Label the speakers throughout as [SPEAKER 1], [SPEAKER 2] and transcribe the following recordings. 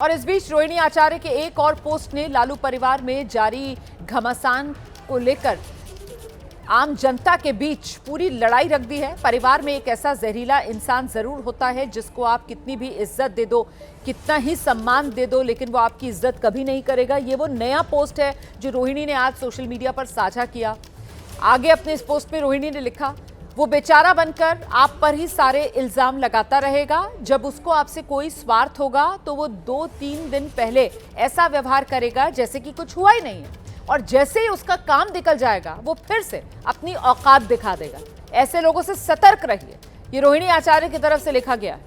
[SPEAKER 1] और इस बीच रोहिणी आचार्य के एक और पोस्ट ने लालू परिवार में जारी घमासान को लेकर आम जनता के बीच पूरी लड़ाई रख दी है। परिवार में एक ऐसा जहरीला इंसान जरूर होता है जिसको आप कितनी भी इज्जत दे दो, कितना ही सम्मान दे दो, लेकिन वो आपकी इज्जत कभी नहीं करेगा। ये वो नया पोस्ट है जो रोहिणी ने आज सोशल मीडिया पर साझा किया। आगे अपने इस पोस्ट में रोहिणी ने लिखा, वो बेचारा बनकर आप पर ही सारे इल्जाम लगाता रहेगा। जब उसको आपसे कोई स्वार्थ होगा तो वो 2-3 दिन पहले ऐसा व्यवहार करेगा जैसे कि कुछ हुआ ही नहीं है, और जैसे ही उसका काम निकल जाएगा वो फिर से अपनी औकात दिखा देगा। ऐसे लोगों से सतर्क रहिए। ये रोहिणी आचार्य की तरफ से लिखा गया है।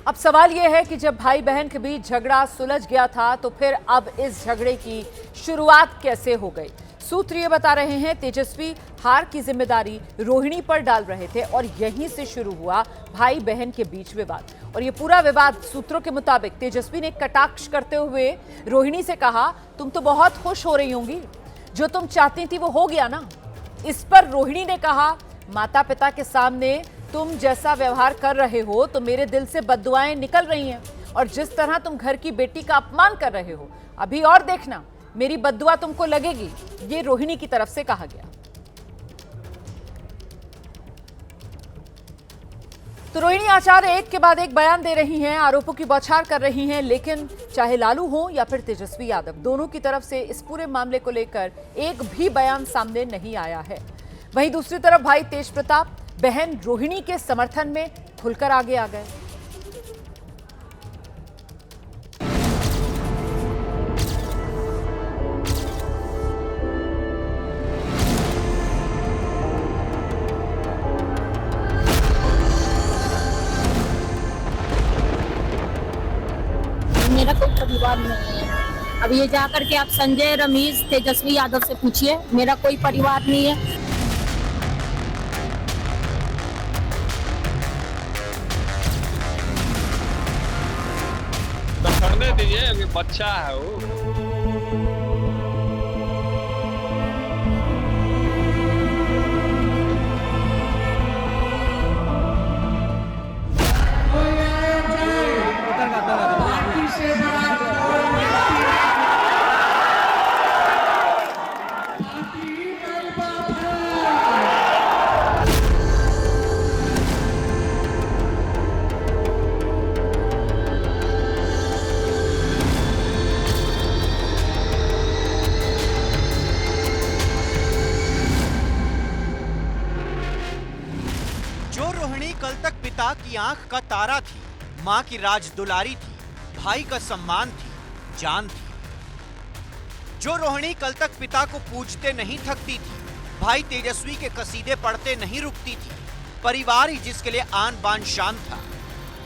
[SPEAKER 1] अब सवाल यह है कि जब भाई बहन के बीच झगड़ा सुलझ गया था तो फिर अब इस झगड़े की शुरुआत कैसे हो गई। सूत्र ये बता रहे हैं तेजस्वी हार की जिम्मेदारी रोहिणी पर डाल रहे थे और यहीं से शुरू हुआ भाई बहन के बीच विवाद। और ये पूरा विवाद सूत्रों के मुताबिक तेजस्वी ने कटाक्ष करते हुए रोहिणी से कहा, तुम तो बहुत खुश हो रही होंगी, जो तुम चाहती थी वो हो गया ना। इस पर रोहिणी ने कहा, माता पिता के सामने तुम जैसा व्यवहार कर रहे हो तो मेरे दिल से बद्दुआएं निकल रही हैं, और जिस तरह तुम घर की बेटी का अपमान कर रहे हो, अभी और देखना मेरी बद्दुआ तुमको लगेगी। ये रोहिणी की तरफ से कहा गया। तो रोहिणी आचार्य एक के बाद एक बयान दे रही हैं, आरोपों की बौछार कर रही हैं, लेकिन चाहे लालू हो या फिर तेजस्वी यादव, दोनों की तरफ से इस पूरे मामले को लेकर एक भी बयान सामने नहीं आया है। वहीं दूसरी तरफ भाई तेज प्रताप बहन रोहिणी के समर्थन में खुलकर आगे आ गए।
[SPEAKER 2] मेरा कोई परिवार नहीं है। अब ये जाकर के आप संजय, रमेश, तेजस्वी यादव से पूछिए, मेरा कोई परिवार नहीं है।
[SPEAKER 3] तो करने दीजिए, अभी बच्चा है वो।
[SPEAKER 4] जो रोहिणी कल तक पिता की आंख का तारा थी, मां की राज दुलारी थी, भाई का सम्मान थी, जान थी। जो रोहिणी कल तक पिता को पूजते नहीं थकती थी, भाई तेजस्वी के कसीदे पढ़ते नहीं रुकती थी, परिवार ही जिसके लिए आन बान शान था,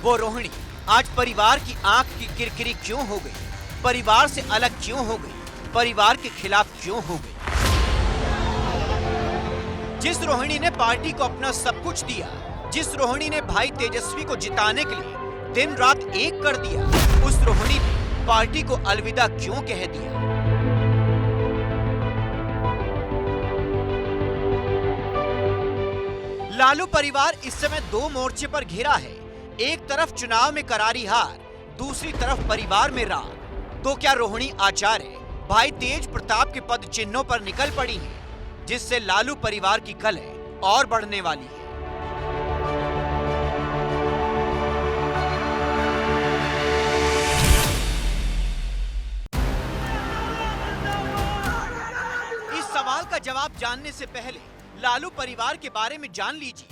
[SPEAKER 4] वो रोहिणी आज परिवार की आंख की किरकिरी क्यों हो गई, परिवार से अलग क्यों हो गई, परिवार के खिलाफ क्यों हो गई। जिस रोहिणी ने पार्टी को अपना सब कुछ दिया, जिस रोहिणी ने भाई तेजस्वी को जिताने के लिए दिन रात एक कर दिया, उस रोहिणी ने पार्टी को अलविदा क्यों कह दिया। लालू परिवार इस समय दो मोर्चे पर घिरा है। एक तरफ चुनाव में करारी हार, दूसरी तरफ परिवार में रार। तो क्या रोहिणी आचार्य भाई तेज प्रताप के पद चिन्हों पर निकल पड़ी हैं, जिससे लालू परिवार की कलह और बढ़ने वाली है। इस सवाल का जवाब जानने से पहले लालू परिवार के बारे में जान लीजिए।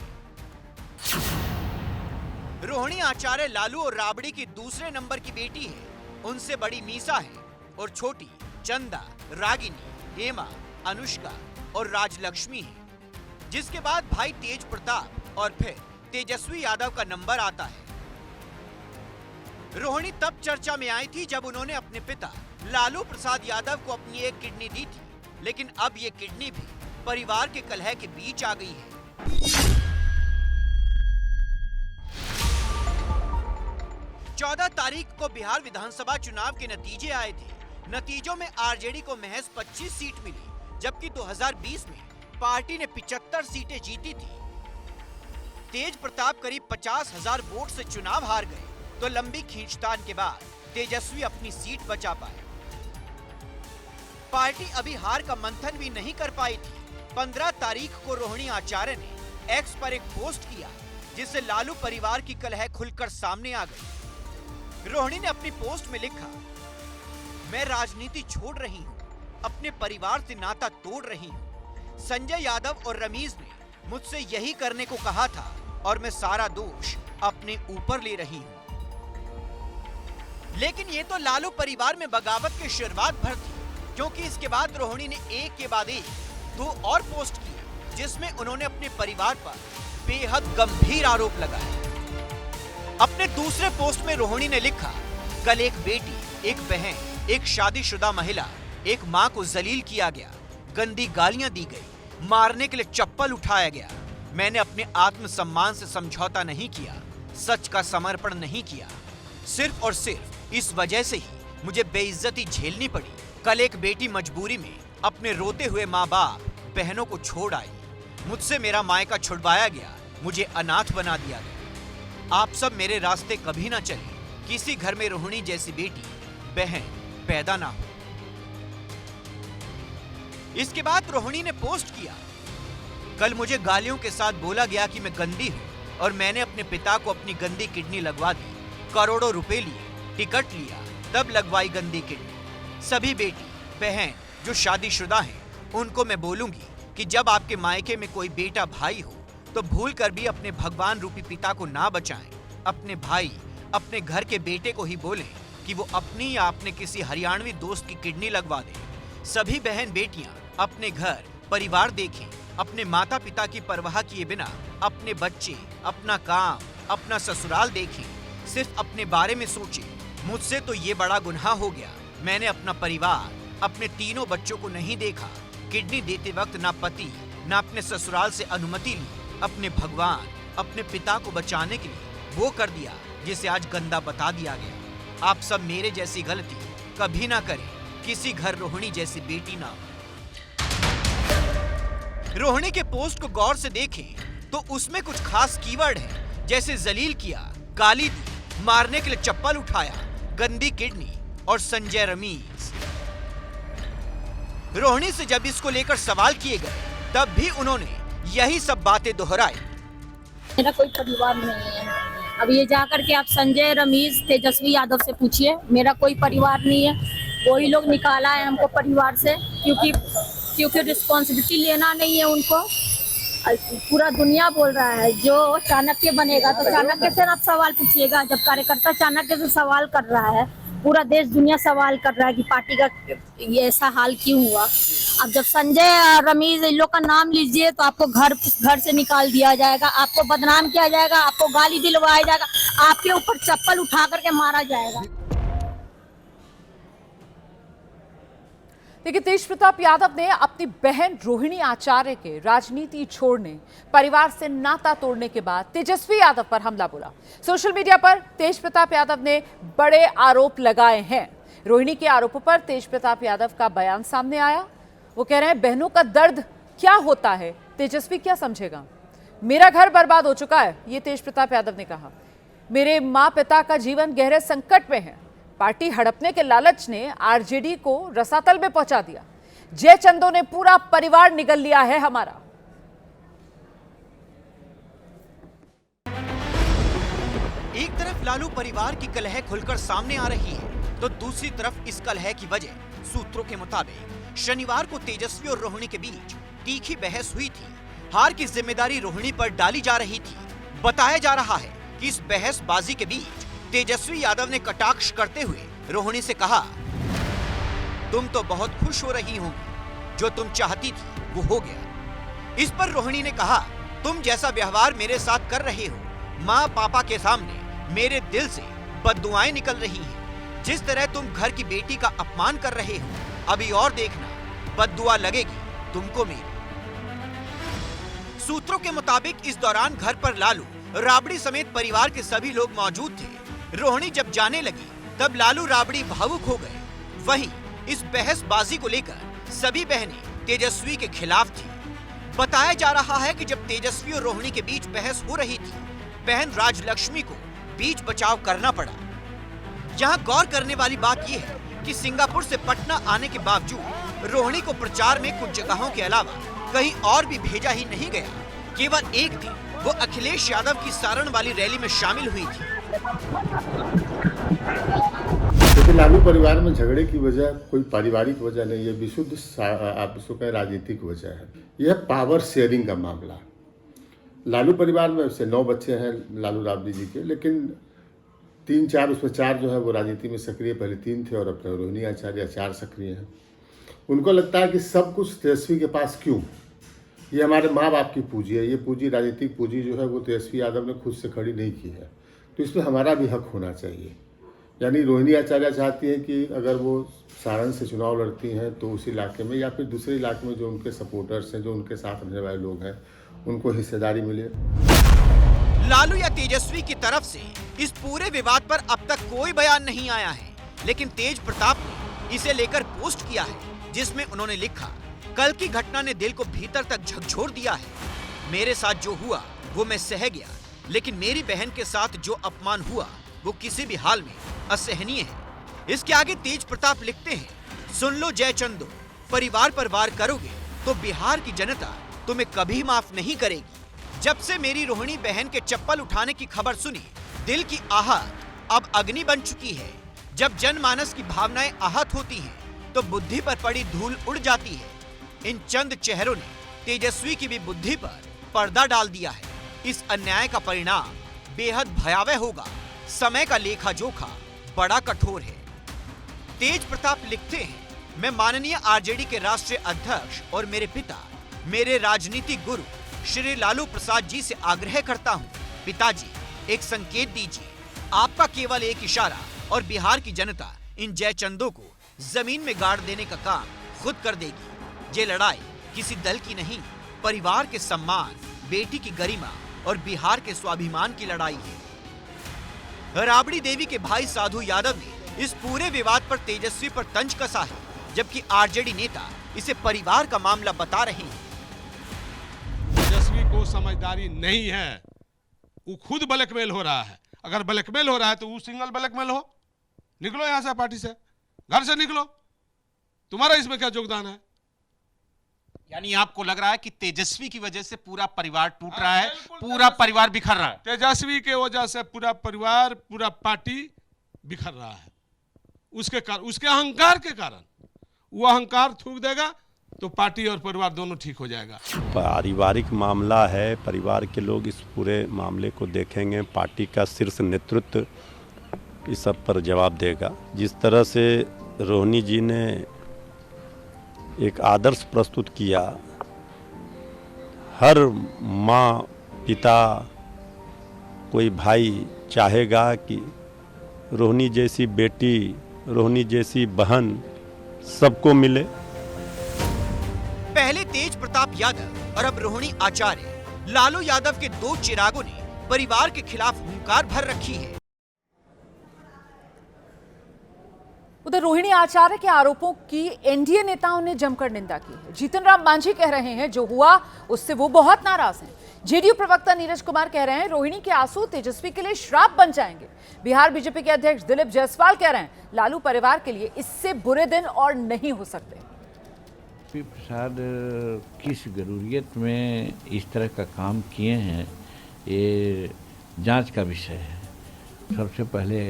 [SPEAKER 4] रोहिणी आचार्य लालू और राबड़ी की दूसरे नंबर की बेटी है। उनसे बड़ी मीसा है और छोटी चंदा, रागिनी, हेमा, अनुष्का और राजलक्ष्मी है। जिसके बाद भाई तेज प्रताप और फिर तेजस्वी यादव का नंबर आता है। रोहिणी तब चर्चा में आई थी जब उन्होंने अपने पिता लालू प्रसाद यादव को अपनी एक किडनी दी थी, लेकिन अब ये किडनी भी परिवार के कलह के बीच आ गई है। 14 तारीख को बिहार विधानसभा चुनाव के नतीजे आए थे। नतीजों में आरजेडी को महज 25 सीट मिली, जबकि 2020 में पार्टी ने 75 सीटें जीती थी। तेज प्रताप करीब 50,000 वोट से चुनाव हार गए, तो लंबी खींचतान के बाद तेजस्वी अपनी सीट बचा पाए। पार्टी अभी हार का मंथन भी नहीं कर पाई थी। 15 तारीख को रोहिणी आचार्य ने एक्स पर एक पोस्ट किया, जिससे लालू परिवार की कलह खुलकर सामने आ गई। रोहिणी ने अपनी पोस्ट में लिखा, मैं राजनीति छोड़ रही हूँ, अपने परिवार से नाता तोड़ रही हूँ। संजय यादव और रमीज ने मुझसे यही करने को कहा था और मैं सारा दोष अपने ऊपर ले रही हूँ। लेकिन ये तो लालू परिवार में बगावत की शुरुआत भर थी, क्योंकि इसके बाद रोहिणी ने एक के बाद एक 2 और पोस्ट किए, जिसमें उन्होंने अपने परिवार पर बेहद गंभीर आरोप लगाए। अपने दूसरे पोस्ट में रोहिणी ने लिखा, कल एक बेटी, एक बहन, एक शादीशुदा महिला, एक मां को जलील किया गया, गंदी गालियां दी गई, मारने के लिए चप्पल उठाया गया। मैंने अपने आत्मसम्मान से समझौता नहीं किया, सच का समर्पण नहीं किया। सिर्फ और सिर्फ इस वजह से ही मुझे बेइज्जती झेलनी पड़ी। कल एक बेटी मजबूरी में अपने रोते हुए माँ बाप, बहनों को छोड़ आई। मुझसे मेरा मायका छुड़वाया गया, मुझे अनाथ बना दिया गया। आप सब मेरे रास्ते कभी ना चले, किसी घर में रोहिणी जैसी बेटी, बहन पैदा ना हो। इसके बाद रोहिणी ने पोस्ट किया, कल मुझे गालियों के साथ बोला गया कि मैं गंदी हूं और मैंने अपने पिता को अपनी गंदी किडनी लगवा दी। करोड़ों रुपए लिए, टिकट लिया, तब लगवाई गंदी किडनी। सभी बेटी बहन जो शादीशुदा हैं, उनको मैं बोलूंगी कि जब आपके मायके में कोई बेटा भाई हो, तो भूल कर भी अपने भगवान रूपी पिता को ना बचाएं। अपने भाई, अपने घर के बेटे को ही बोलें कि वो अपनी या अपने किसी हरियाणवी दोस्त की किडनी लगवा दे। सभी बहन बेटियां अपने घर परिवार देखें, अपने माता पिता की परवाह किए बिना अपने बच्चे, अपना काम, अपना ससुराल देखें। सिर्फ अपने बारे में सोचें। मुझसे तो ये बड़ा गुनाह हो गया, मैंने अपना परिवार, अपने तीनों बच्चों को नहीं देखा। किडनी देते वक्त ना पति ना अपने ससुराल से अनुमति ली। अपने भगवान, अपने पिता को बचाने के लिए वो कर दिया जिसे आज गंदा बता दिया गया। आप सब मेरे जैसी गलती कभी ना करें, किसी घर रोहिणी जैसी बेटी ना हो। रोहिणी के पोस्ट को गौर से देखें तो उसमें कुछ खास कीवर्ड है, जैसे जलील किया, गाली दी, मारने के लिए चप्पल उठाया, गंदी किडनी और संजय रमीज। रोहिणी से जब इसको लेकर सवाल किए गए, तब भी उन्होंने यही सब बातें दोहराई।
[SPEAKER 2] मेरा कोई परिवार नहीं है। अब ये जाकर के आप संजय, रमीज, तेजस्वी यादव से पूछिए, मेरा कोई परिवार नहीं है। वही लोग निकाला है हमको परिवार से, क्योंकि रिस्पॉन्सिबिलिटी लेना नहीं है उनको। पूरा दुनिया बोल रहा है जो चाणक्य बनेगा, तो चाणक्य से आप सवाल पूछिएगा। जब कार्यकर्ता चाणक्य से सवाल कर रहा है, पूरा देश दुनिया सवाल कर रहा है कि पार्टी का ये ऐसा हाल क्यों हुआ। अब जब संजय, रमीज, इन लोग का नाम लीजिए तो आपको घर से निकाल दिया जाएगा, आपको बदनाम किया जाएगा, आपको गाली दिलवाया जाएगा, आपके ऊपर चप्पल उठा करके मारा जाएगा।
[SPEAKER 1] देखिए, तेज प्रताप यादव ने अपनी बहन रोहिणी आचार्य के राजनीति छोड़ने, परिवार से नाता तोड़ने के बाद तेजस्वी यादव पर हमला बोला। सोशल मीडिया पर तेज प्रताप यादव ने बड़े आरोप लगाए हैं। रोहिणी के आरोपों पर तेज प्रताप यादव का बयान सामने आया। वो कह रहे हैं, बहनों का दर्द क्या होता है तेजस्वी क्या समझेगा। मेरा घर बर्बाद हो चुका है, ये तेज प्रताप यादव ने कहा। मेरे माँ पिता का जीवन गहरे संकट में है। पार्टी हड़पने के लालच ने आरजेडी को रसातल में पहुंचा दिया। जय चंदो ने पूरा परिवार निगल लिया है हमारा।
[SPEAKER 4] एक तरफ लालू परिवार की कलह खुलकर सामने आ रही है, तो दूसरी तरफ इस कलह की वजह सूत्रों के मुताबिक शनिवार को तेजस्वी और रोहिणी के बीच तीखी बहस हुई थी। हार की जिम्मेदारी रोहिणी पर डाली जा रही थी। बताया जा रहा है कि इस बहसबाजी के बीच तेजस्वी यादव ने कटाक्ष करते हुए रोहिणी से कहा, तुम तो बहुत खुश हो रही होंगी, जो तुम चाहती थी वो हो गया। इस पर रोहिणी ने कहा, तुम जैसा व्यवहार मेरे साथ कर रहे हो, माँ पापा के सामने मेरे दिल से बद्दुआएं निकल रही हैं। जिस तरह तुम घर की बेटी का अपमान कर रहे हो, अभी और देखना, बद्दुआ लगेगी तुमको मेरी। सूत्रों के मुताबिक इस दौरान घर पर लालू, राबड़ी समेत परिवार के सभी लोग मौजूद थे। रोहिणी जब जाने लगी तब लालू राबड़ी भावुक हो गए। वहीं इस बहसबाजी को लेकर सभी बहनें तेजस्वी के खिलाफ थी। बताया जा रहा है कि जब तेजस्वी और रोहिणी के बीच बहस हो रही थी, बहन राजलक्ष्मी को बीच बचाव करना पड़ा। यहाँ गौर करने वाली बात यह है कि सिंगापुर से पटना आने के बावजूद रोहिणी को प्रचार में कुछ जगहों के अलावा कहीं और भी भेजा ही नहीं गया। केवल एक दिन वो अखिलेश यादव की सारण वाली रैली में शामिल हुई थी।
[SPEAKER 5] देखिए, लालू परिवार में झगड़े की वजह कोई पारिवारिक वजह नहीं है, विशुद्ध आप इसको कहें राजनीतिक वजह है। यह पावर शेयरिंग का मामला। लालू परिवार में से 9 बच्चे हैं लालू राबड़ी जी के, लेकिन 3-4 उसमें 4 जो है वो राजनीति में सक्रिय, पहले 3 थे और अब रोहिणी आचार्य 4 सक्रिय हैं। उनको लगता है कि सब कुछ तेजस्वी के पास क्यों, ये हमारे माँ बाप की पूंजी है, ये पूंजी राजनीतिक पूंजी जो है वो तेजस्वी यादव ने खुद से खड़ी नहीं की है, तो इसमें हमारा भी हक होना चाहिए। यानी रोहिणी आचार्य चाहती हैं कि अगर वो सारण से चुनाव लड़ती हैं तो उस इलाके में या फिर दूसरे इलाके में जो उनके सपोर्टर्स हैं, जो उनके साथ रहने वाले लोग हैं, उनको हिस्सेदारी मिले।
[SPEAKER 4] लालू या तेजस्वी की तरफ से इस पूरे विवाद पर अब तक कोई बयान नहीं आया है, लेकिन तेज प्रताप ने इसे लेकर पोस्ट किया है, जिसमें उन्होंने लिखा, कल की घटना ने दिल को भीतर तक झकझोर दिया है। मेरे साथ जो हुआ वो मैं सह गया, लेकिन मेरी बहन के साथ जो अपमान हुआ वो किसी भी हाल में असहनीय है। इसके आगे तेज प्रताप लिखते हैं, सुन लो जय चंदो, परिवार पर वार करोगे तो बिहार की जनता तुम्हें कभी माफ नहीं करेगी। जब से मेरी रोहिणी बहन के चप्पल उठाने की खबर सुनी, दिल की आहत अब अग्नि बन चुकी है। जब जनमानस की भावनाएं आहत होती हैं तो बुद्धि पर पड़ी धूल उड़ जाती है। इन चंद चेहरों ने तेजस्वी की भी बुद्धि पर पर्दा डाल दिया है। इस अन्याय का परिणाम बेहद भयावह होगा। समय का लेखा जोखा बड़ा कठोर है। तेज प्रताप लिखते हैं, मैं माननीय आरजेडी के राष्ट्रीय अध्यक्ष और मेरे पिता, मेरे राजनीतिक गुरु श्री लालू प्रसाद जी से आग्रह करता हूं, पिताजी एक संकेत दीजिए। आपका केवल एक इशारा और बिहार की जनता इन जयचंदों को जमीन में गाड़ देने का काम खुद कर देगी। ये लड़ाई किसी दल की नहीं, परिवार के सम्मान, बेटी की गरिमा और बिहार के स्वाभिमान की लड़ाई है। राबड़ी देवी के भाई साधु यादव ने इस पूरे विवाद पर तेजस्वी पर तंज कसा है, जबकि आरजेडी नेता इसे परिवार का मामला बता रहे हैं।
[SPEAKER 6] तेजस्वी को समझदारी नहीं है, वो खुद ब्लैकमेल हो रहा है। अगर ब्लैकमेल हो रहा है तो वो सिंगल ब्लैकमेल हो, निकलो यहां से, पार्टी से, घर से निकलो, तुम्हारा इसमें क्या योगदान है?
[SPEAKER 7] यानी आपको लग रहा है कि तेजस्वी की वजह से पूरा परिवार टूट रहा है, पूरा परिवार बिखर रहा है।
[SPEAKER 6] तेजस्वी के वजह से पूरा परिवार, पूरा पार्टी बिखर रहा है। उसके कारण, उसके अहंकार के कारण, वो अहंकार थूक देगा तो पार्टी और परिवार दोनों ठीक हो जाएगा।
[SPEAKER 8] पारिवारिक मामला है, परिवार के लोग इस पूरे मामले को देखेंगे, पार्टी का शीर्ष नेतृत्व इस सब पर जवाब देगा। जिस तरह से रोहिणी जी ने एक आदर्श प्रस्तुत किया, हर माँ, पिता, कोई भाई चाहेगा कि रोहिणी जैसी बेटी, रोहिणी जैसी बहन सबको मिले।
[SPEAKER 4] पहले तेज प्रताप यादव और अब रोहिणी आचार्य, लालू यादव के 2 चिरागों ने परिवार के खिलाफ हुंकार भर रखी है।
[SPEAKER 1] उधर रोहिणी आचार्य के आरोपों की एनडीए नेताओं ने जमकर निंदा की है। जीतन राम मांझी कह रहे हैं जो हुआ उससे वो बहुत नाराज हैं। जेडीयू प्रवक्ता नीरज कुमार कह रहे हैं रोहिणी के आंसू तेजस्वी के लिए श्राप बन जाएंगे। बिहार बीजेपी के अध्यक्ष दिलीप जायसवाल कह रहे हैं लालू परिवार के लिए इससे बुरे दिन और नहीं हो सकते।
[SPEAKER 9] प्रसाद किस जरूरियत में इस तरह का काम किए हैं, ये जांच का विषय है। सबसे पहले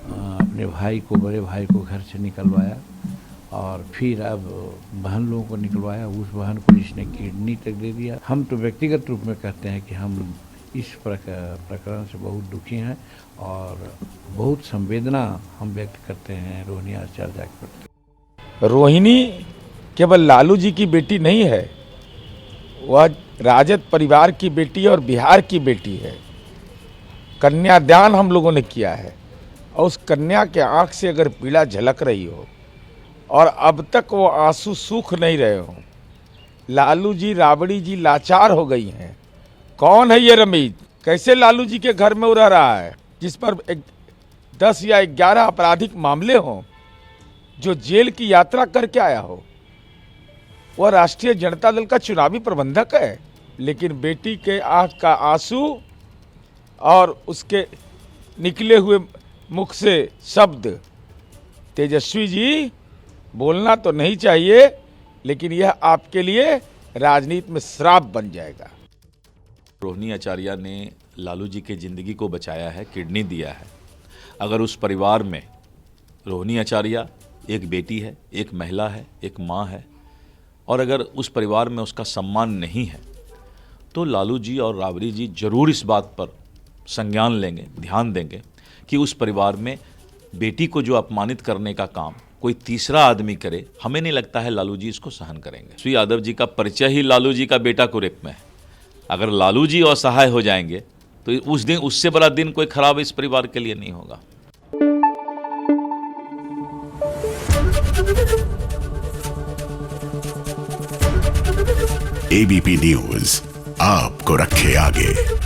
[SPEAKER 9] अपने भाई को, बड़े भाई को घर से निकलवाया और फिर अब बहन लोगों को निकलवाया। उस बहन को इसने किडनी तक दे दिया। हम तो व्यक्तिगत रूप में कहते हैं कि हम इस प्रकरण से बहुत दुखी हैं और बहुत संवेदना हम व्यक्त करते हैं रोहिणी आचार्य के प्रति।
[SPEAKER 10] रोहिणी केवल लालू जी की बेटी नहीं है, वह राजद परिवार की बेटी और बिहार की बेटी है। कन्यादान हम लोगों ने किया है और उस कन्या के आंख से अगर पीड़ा झलक रही हो और अब तक वो आंसू सूख नहीं रहे हो, लालू जी, राबड़ी जी लाचार हो गई हैं। कौन है ये रमीज? कैसे लालू जी के घर में वो रह रहा है, जिस पर 10 या 11 आपराधिक मामले हों, जो जेल की यात्रा करके आया हो, वह राष्ट्रीय जनता दल का चुनावी प्रबंधक है, लेकिन बेटी के आंख का आंसू और उसके निकले हुए मुख से शब्द, तेजस्वी जी बोलना तो नहीं चाहिए, लेकिन यह आपके लिए राजनीति में श्राप बन जाएगा।
[SPEAKER 11] रोहिणी आचार्य ने लालू जी के ज़िंदगी को बचाया है, किडनी दिया है। अगर उस परिवार में रोहिणी आचार्य एक बेटी है, एक महिला है, एक माँ है, और अगर उस परिवार में उसका सम्मान नहीं है, तो लालू जी और राबड़ी जी जरूर इस बात पर संज्ञान लेंगे, ध्यान देंगे कि उस परिवार में बेटी को जो अपमानित करने का काम कोई तीसरा आदमी करे, हमें नहीं लगता है लालू जी इसको सहन करेंगे। श्री यादव जी का परिचय ही लालू जी का बेटा को रेप में है। अगर लालू जी असहाय हो जाएंगे तो उस दिन, उससे बड़ा दिन कोई खराब इस परिवार के लिए नहीं होगा।
[SPEAKER 12] एबीपी न्यूज आपको रखे आगे।